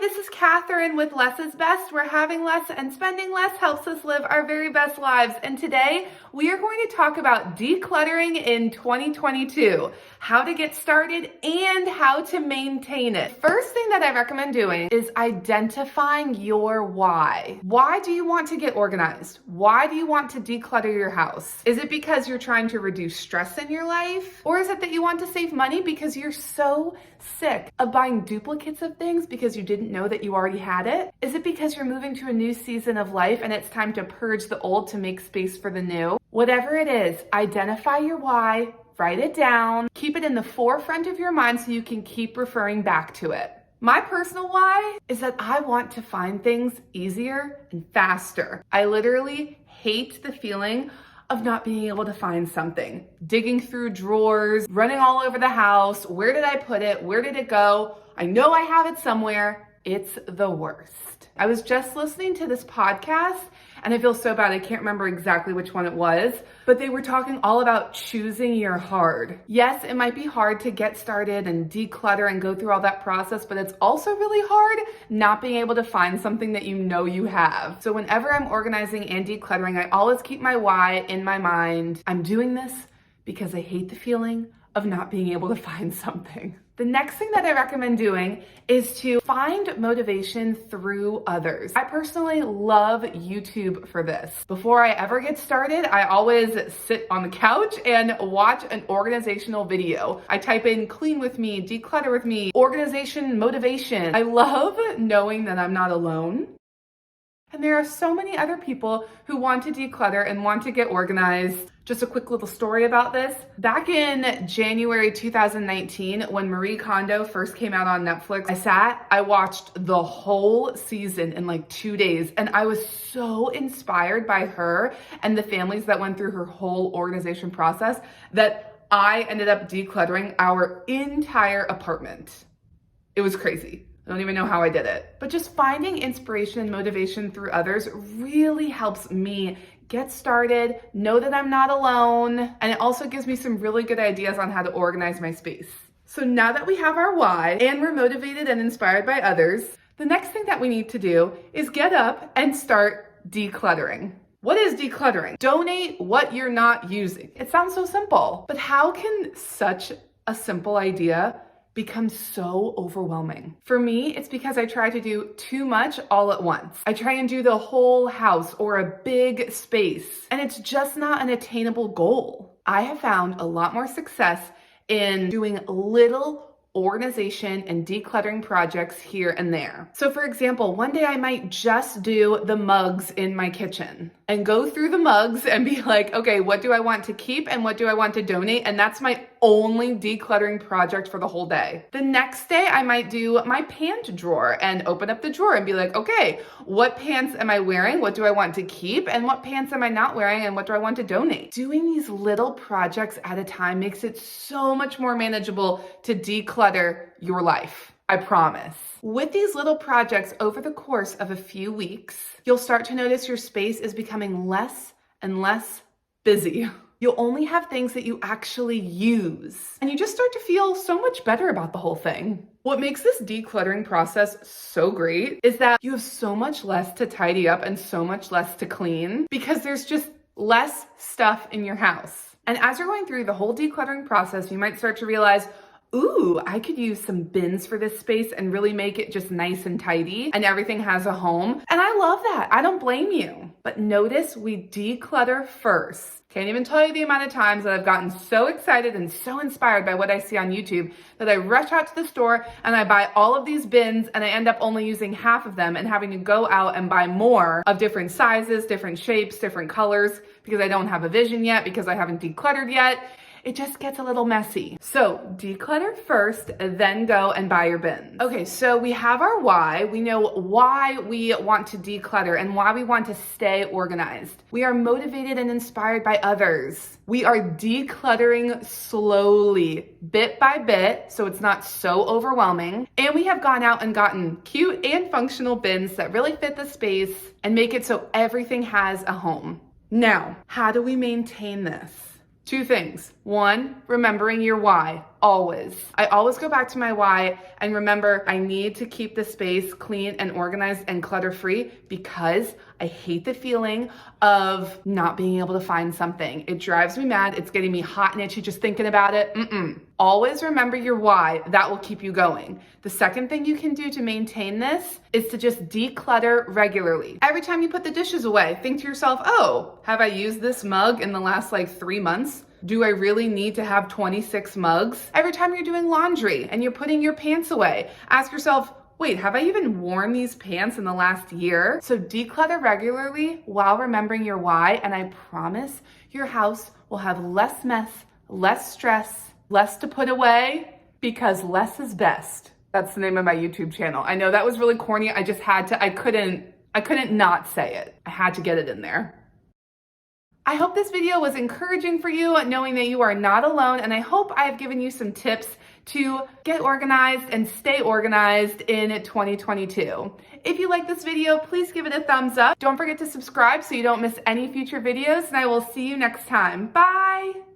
this is Katherine with Less is Best, where having less and spending less helps us live our very best lives. And today we are going to talk about decluttering in 2022, how to get started and how to maintain it. First thing that I recommend doing is identifying your why. Why do you want to get organized? Why do you want to declutter your house? Is it because you're trying to reduce stress in your life? Or is it that you want to save money because you're so sick of buying duplicates of things because you didn't know that you already had it? Is it because you're moving to a new season of life and it's time to purge the old to make space for the new? Whatever it is, identify your why, write it down, keep it in the forefront of your mind so you can keep referring back to it. My personal why is that I want to find things easier and faster. I literally hate the feeling of not being able to find something. Digging through drawers, running all over the house. Where did I put it? Where did it go? I know I have it somewhere. It's the worst. I was just listening to this podcast and I feel so bad. I can't remember exactly which one it was, but they were talking all about choosing your hard. Yes, it might be hard to get started and declutter and go through all that process, but it's also really hard not being able to find something that you know you have. So whenever I'm organizing and decluttering, I always keep my why in my mind. I'm doing this because I hate the feeling of not being able to find something. The next thing that I recommend doing is to find motivation through others. I personally love YouTube for this. Before I ever get started, I always sit on the couch and watch an organizational video. I type in clean with me, declutter with me, organization motivation. I love knowing that I'm not alone. And there are so many other people who want to declutter and want to get organized. Just a quick little story about this. Back in January 2019, when Marie Kondo first came out on Netflix, I watched the whole season in like 2 days. And I was so inspired by her and the families that went through her whole organization process that I ended up decluttering our entire apartment. It was crazy. I don't even know how I did it. But just finding inspiration and motivation through others really helps me get started, know that I'm not alone, and it also gives me some really good ideas on how to organize my space. So now that we have our why and we're motivated and inspired by others, the next thing that we need to do is get up and start decluttering. What is decluttering? Donate what you're not using. It sounds so simple, but how can such a simple idea becomes so overwhelming? For me, it's because I try to do too much all at once. I try and do the whole house or a big space, and it's just not an attainable goal. I have found a lot more success in doing little organization and decluttering projects here and there. So for example, one day I might just do the mugs in my kitchen and go through the mugs and be like, okay, what do I want to keep and what do I want to donate? And that's my only decluttering project for the whole day. The next day I might do my pant drawer and open up the drawer and be like, okay, what pants am I wearing? What do I want to keep? And what pants am I not wearing? And what do I want to donate? Doing these little projects at a time makes it so much more manageable to declutter your life. I promise. With these little projects over the course of a few weeks, you'll start to notice your space is becoming less and less busy. You'll only have things that you actually use, and you just start to feel so much better about the whole thing. What makes this decluttering process so great is that you have so much less to tidy up and so much less to clean because there's just less stuff in your house. And as you're going through the whole decluttering process, you might start to realize, ooh, I could use some bins for this space and really make it just nice and tidy and everything has a home. And I love that. I don't blame you. But notice we declutter first. Can't even tell you the amount of times that I've gotten so excited and so inspired by what I see on YouTube that I rush out to the store and I buy all of these bins and I end up only using half of them and having to go out and buy more of different sizes, different shapes, different colors because I don't have a vision yet, because I haven't decluttered yet. It just gets a little messy. So declutter first, then go and buy your bins. Okay, so we have our why. We know why we want to declutter and why we want to stay organized. We are motivated and inspired by others. We are decluttering slowly, bit by bit, so it's not so overwhelming. And we have gone out and gotten cute and functional bins that really fit the space and make it so everything has a home. Now, how do we maintain this? Two things. One, remembering your why, always. I always go back to my why and remember I need to keep the space clean and organized and clutter-free because I hate the feeling of not being able to find something. It drives me mad. It's getting me hot and itchy just thinking about it. Always remember your why. That will keep you going. The second thing you can do to maintain this is to just declutter regularly. Every time you put the dishes away, think to yourself, oh, have I used this mug in the last 3 months? Do I really need to have 26 mugs? Every time you're doing laundry and you're putting your pants away, ask yourself, wait, have I even worn these pants in the last year? So declutter regularly while remembering your why, and I promise your house will have less mess, less stress, less to put away, because less is best. That's the name of my YouTube channel. I know that was really corny. I just had to, I couldn't not say it. I had to get it in there. I hope this video was encouraging for you, knowing that you are not alone, and I hope I've given you some tips to get organized and stay organized in 2022. If you like this video, please give it a thumbs up. Don't forget to subscribe so you don't miss any future videos, and I will see you next time. Bye!